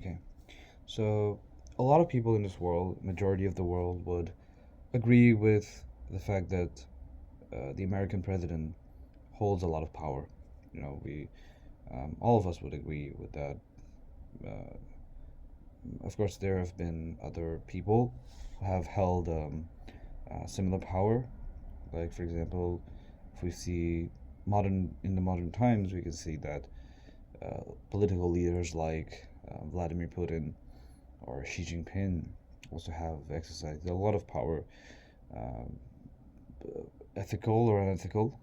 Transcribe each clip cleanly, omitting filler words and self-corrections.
Okay. So, a lot of people in this world, majority of the world, would agree with the fact that the American president holds a lot of power. All of us would agree with that. Uh, of course, there have been other people who have held similar power. Like, for example, if we see in the modern times, we can see that political leaders like Vladimir Putin or Xi Jinping also have exercised a lot of power, um, ethical or unethical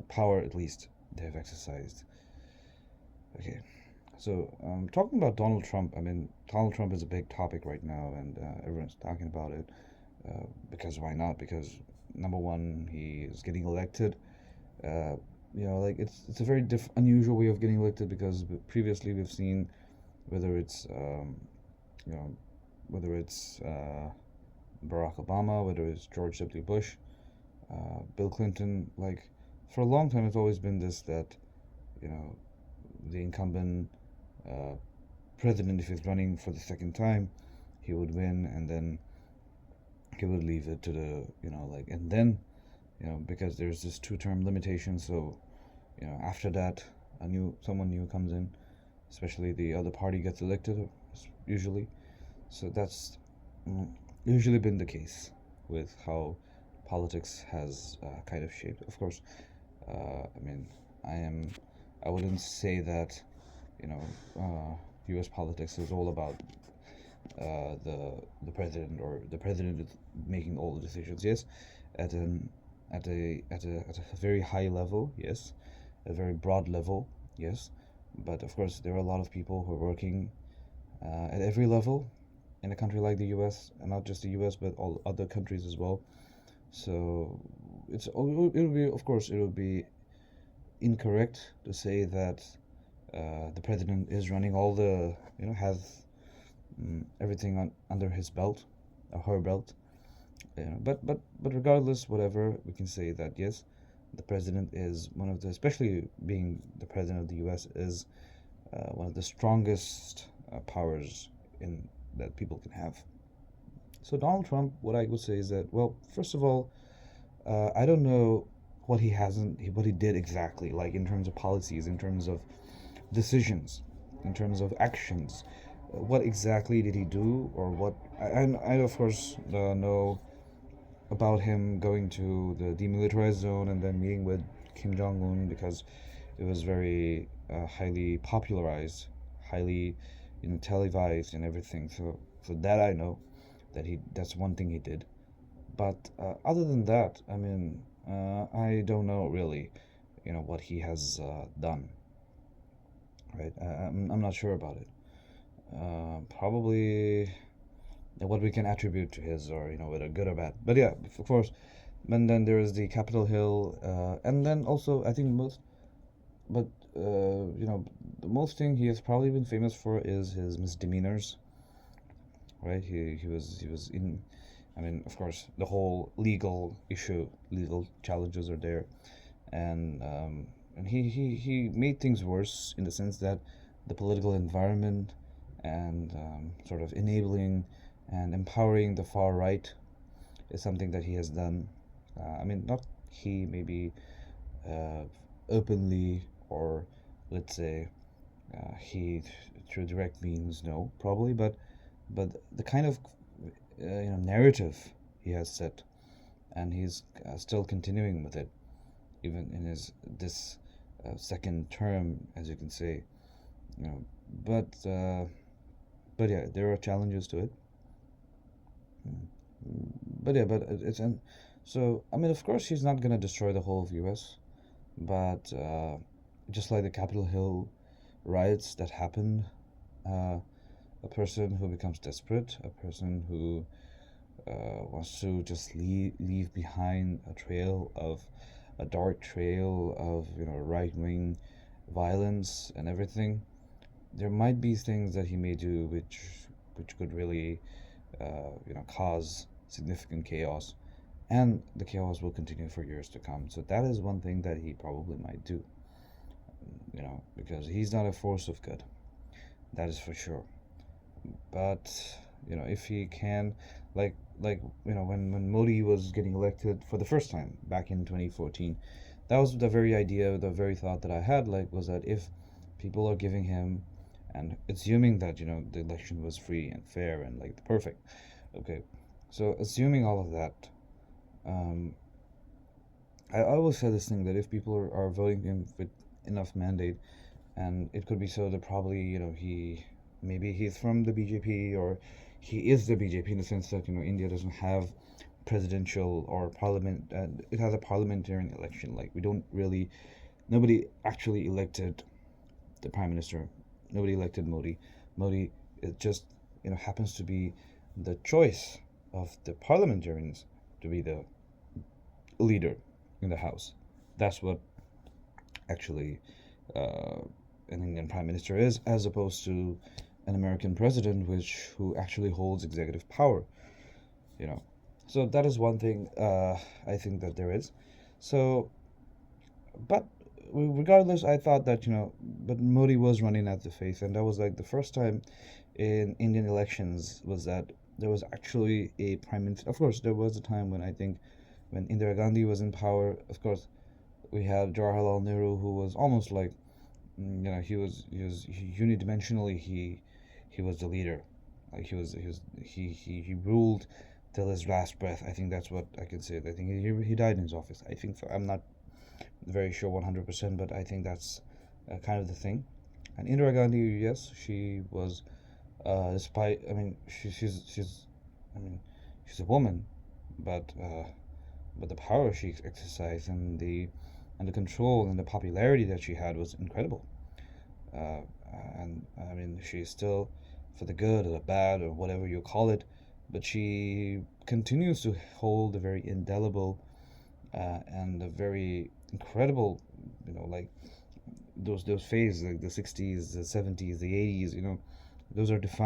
power at least they have exercised. Okay, so talking about Donald Trump, I mean, Donald Trump is a big topic right now, and everyone's talking about it because why not? Because number one, he is getting elected. Uh, like it's a very unusual way of getting elected because previously we've seen whether it's you know whether it's Barack Obama, whether it's George W. Bush, Bill Clinton. Like for a long time, it's always been this that you know the incumbent uh, president, if he's running for the second time, he would win, and then he would leave it to and then because there's this two-term limitation, so after that, someone new comes in, especially the other party gets elected, usually. So that's mm, usually been the case with how politics has kind of shaped. Of course, I mean, I am. I wouldn't say that you know U.S. politics is all about the president or the president is making all the decisions. Yes, at an at a very high level. Yes, a very broad level. Yes, but of course there are a lot of people who are working at every level in a country like the U.S. and not just the U.S. but all other countries as well. So it'll be, of course it will be incorrect to say that the president is running all the has everything under his belt or her belt. But regardless, whatever, we can say that yes, the president is one of the, especially being the president of the U.S., is one of the strongest powers in that people can have. So Donald Trump, what I would say is that, well, first of all, I don't know what he did exactly, like in terms of policies, in terms of decisions, in terms of actions. What exactly did he do, or what? I of course know about him going to the demilitarized zone and then meeting with Kim Jong Un because it was very highly popularized, highly televised and everything. So that I know that's one thing he did. But other than that, I mean, I don't know really, what he has done. Right? I'm not sure about it. Probably what we can attribute to his, or whether good or bad. But yeah, of course. And then there is the Capitol Hill, and then also I think but the most thing he has probably been famous for is his misdemeanors. Right? He was in. I mean, of course, the whole legal challenges are there, and he made things worse in the sense that the political environment and sort of enabling and empowering the far right is something that he has done. I mean, not he maybe uh, openly, or let's say he through direct means, no, probably, but the kind of narrative he has set, and he's still continuing with it even in his this second term, as you can say. You know, but uh, but yeah, there are challenges to it. Mm. But yeah, but it's and so I mean, of course, he's not gonna destroy the whole of U.S. But just like the Capitol Hill riots that happened, uh, a person who becomes desperate, a person who wants to just leave behind a dark trail of right wing violence and everything. There might be things that he may do which could really cause significant chaos, and the chaos will continue for years to come. So that is one thing that he probably might do, because he's not a force of good. That is for sure. But if he can, like when Modi was getting elected for the first time back in 2014, that was the very idea, the very thought that I had, like, was that if people are giving him, and assuming that the election was free and fair and like perfect, okay, so assuming all of that, um, I always say this thing that if people are voting him with enough mandate, and it could be so that probably maybe he's from the BJP, or he is the BJP in the sense that India doesn't have presidential or parliament. It has a parliamentarian election. Like, we don't really, nobody actually elected the prime minister. Nobody elected Modi. Modi, it just happens to be the choice of the parliamentarians to be the leader in the house. That's what actually uh, an Indian prime minister is, as opposed to an American president, who actually holds executive power. You know, so that is one thing I think that there is. So, but regardless, I thought that but Modi was running at the face, and that was like the first time in Indian elections was that there was actually a prime minister. Of course, there was a time when I think when Indira Gandhi was in power. Of course, we had Jawaharlal Nehru, who was almost like unidimensionally he was the leader. Like, he ruled till his last breath. I think that's what I can say. I think he died in his office. I think so. I'm not very sure 100%, but I think that's kind of the thing. And Indira Gandhi, yes, she was, despite, I mean, I mean, she's a woman, but the power she exercised, and the control and the popularity that she had was incredible. Uh, and I mean, she's still, for the good or the bad or whatever you call it, but she continues to hold a very indelible and a very incredible, like those phases, like the 60s, the 70s, the 80s, those are defined